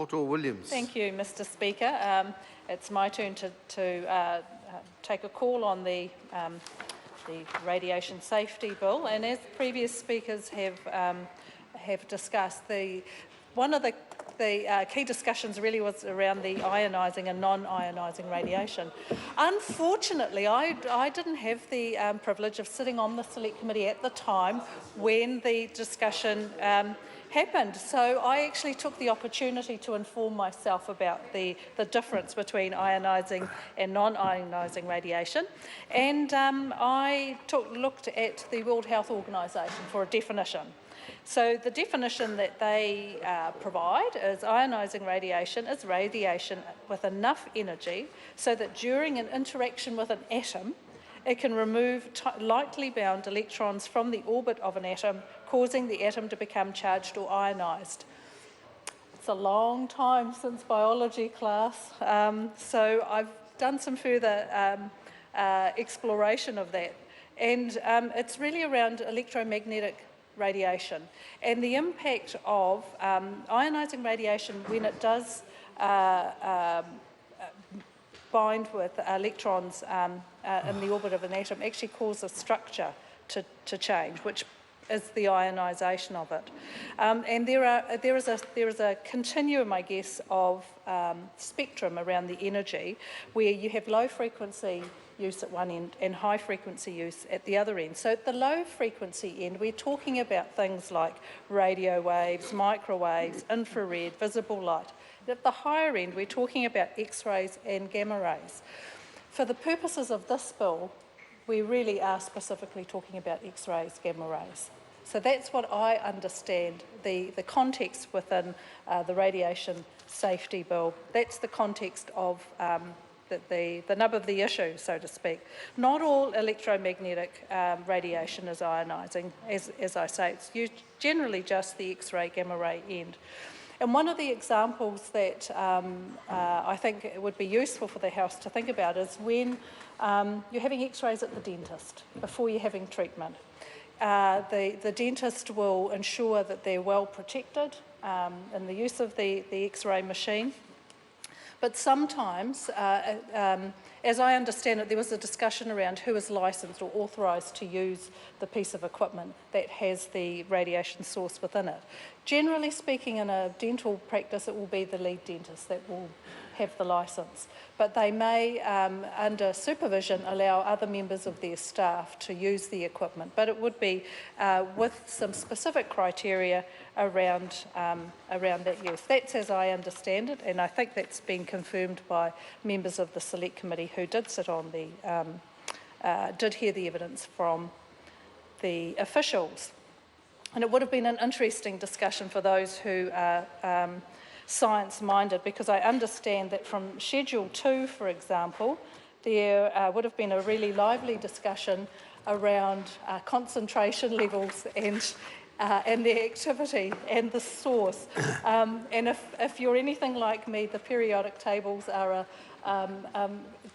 Poto-Williams. Thank you, Mr. Speaker. It's my turn to take a call on the radiation safety bill, and as previous speakers have discussed, one of the key discussions really was around the ionising and non-ionising radiation. Unfortunately, I didn't have the privilege of sitting on the Select Committee at the time when the discussion happened. So I actually took the opportunity to inform myself about the difference between ionising and non-ionising radiation. And I looked at the World Health Organisation for a definition. So the definition that they provide is ionising radiation is radiation with enough energy so that during an interaction with an atom, it can remove lightly bound electrons from the orbit of an atom, causing the atom to become charged or ionised. It's a long time since biology class, so I've done some further exploration of that. And it's really around electromagnetic radiation and the impact of ionising radiation when it does bind with electrons in the orbit of an atom actually causes structure to change, which is the ionisation of it. And there is a continuum, I guess, of spectrum around the energy where you have low frequency use at one end and high frequency use at the other end. So at the low frequency end, we're talking about things like radio waves, microwaves, infrared, visible light. At the higher end, we're talking about X-rays and gamma rays. For the purposes of this bill, we really are specifically talking about X-rays, gamma rays. So that's what I understand, the context within the radiation safety bill. That's the context of the nub of the issue, so to speak. Not all electromagnetic radiation is ionising, as I say. It's generally just the X-ray, gamma ray end. And one of the examples that I think it would be useful for the House to think about is when you're having X-rays at the dentist before you're having treatment. The dentist will ensure that they're well protected in the use of the X-ray machine. But sometimes, as I understand it, there was a discussion around who is licensed or authorised to use the piece of equipment that has the radiation source within it. Generally speaking, in a dental practice, it will be the lead dentist that will have the licence. But they may, under supervision, allow other members of their staff to use the equipment. But it would be with some specific criteria around that use. That's as I understand it, and I think that's been confirmed by members of the Select Committee who did sit on did hear the evidence from the officials. And it would have been an interesting discussion for those who are science-minded, because I understand that from Schedule 2, for example, there would have been a really lively discussion around concentration levels and their activity and the source. And if you're anything like me, the periodic tables are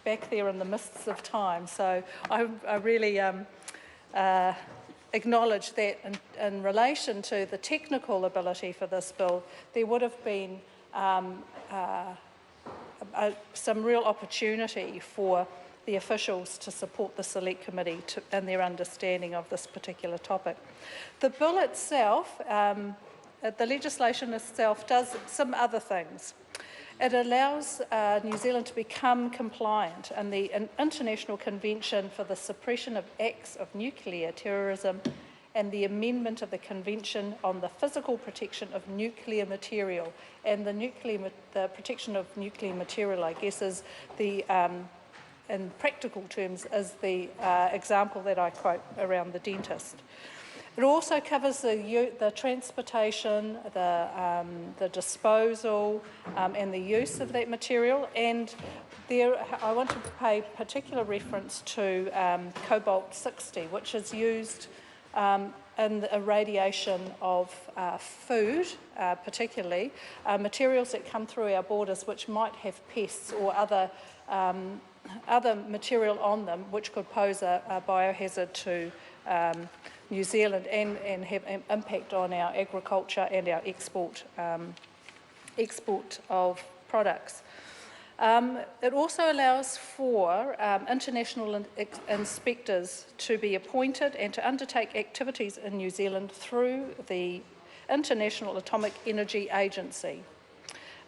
back there in the mists of time. So I really acknowledge that in relation to the technical ability for this bill, there would have been some real opportunity for the officials to support the Select Committee in their understanding of this particular topic. The bill itself, the legislation itself does some other things. It allows New Zealand to become compliant in the International Convention for the Suppression of Acts of Nuclear Terrorism and the amendment of the Convention on the Physical Protection of Nuclear Material. And the protection of nuclear material, I guess, is in practical terms, is the example that I quote around the dentist. It also covers the transportation, the disposal and the use of that material. And I want to pay particular reference to cobalt-60, which is used in the irradiation of food, particularly, materials that come through our borders which might have pests or other material on them which could pose a biohazard to New Zealand and have an impact on our agriculture and our export export of products. It also allows for international inspectors to be appointed and to undertake activities in New Zealand through the International Atomic Energy Agency.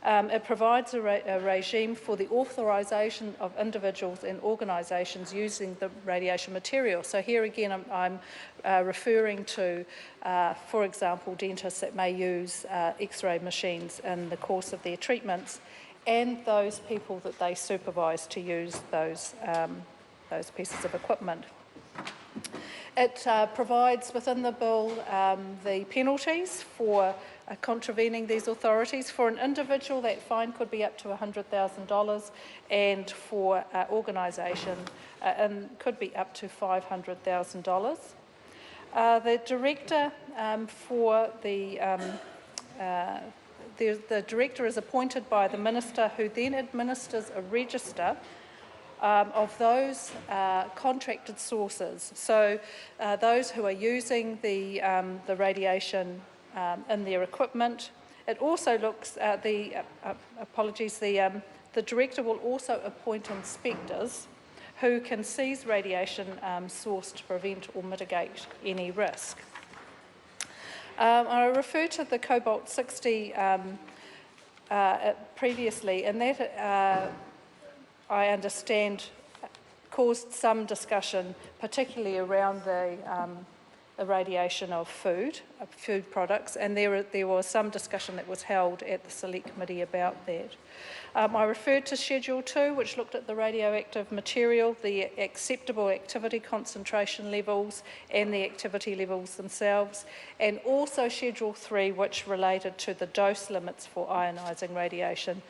It provides a regime for the authorisation of individuals and organisations using the radiation material. So here again I'm referring to, for example, dentists that may use X-ray machines in the course of their treatments, and those people that they supervise to use those pieces of equipment. It provides within the bill the penalties for contravening these authorities. For an individual, that fine could be up to $100,000, and for organisation could be up to $500,000. The director the director is appointed by the minister, who then administers a register of those contracted sources. So those who are using the radiation in their equipment. It also looks at the director will also appoint inspectors who can seize radiation source to prevent or mitigate any risk. I referred to the cobalt-60 previously, and that I understand caused some discussion, particularly around the irradiation of food products, and there was some discussion that was held at the Select Committee about that. I referred to Schedule 2, which looked at the radioactive material, the acceptable activity concentration levels and the activity levels themselves, and also Schedule 3, which related to the dose limits for ionising radiation,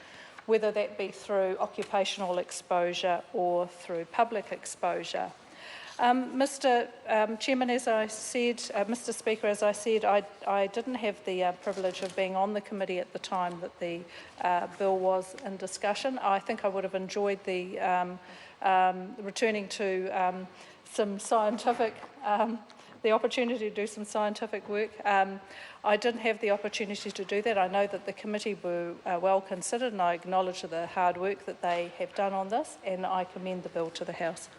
whether that be through occupational exposure or through public exposure. Mr. Chairman, as I said, Mr. Speaker, as I said, I didn't have the privilege of being on the committee at the time that the bill was in discussion. I think I would have enjoyed the returning to some scientific, the opportunity to do some scientific work. I didn't have the opportunity to do that. I know that the committee were well considered, and I acknowledge the hard work that they have done on this, and I commend the bill to the House.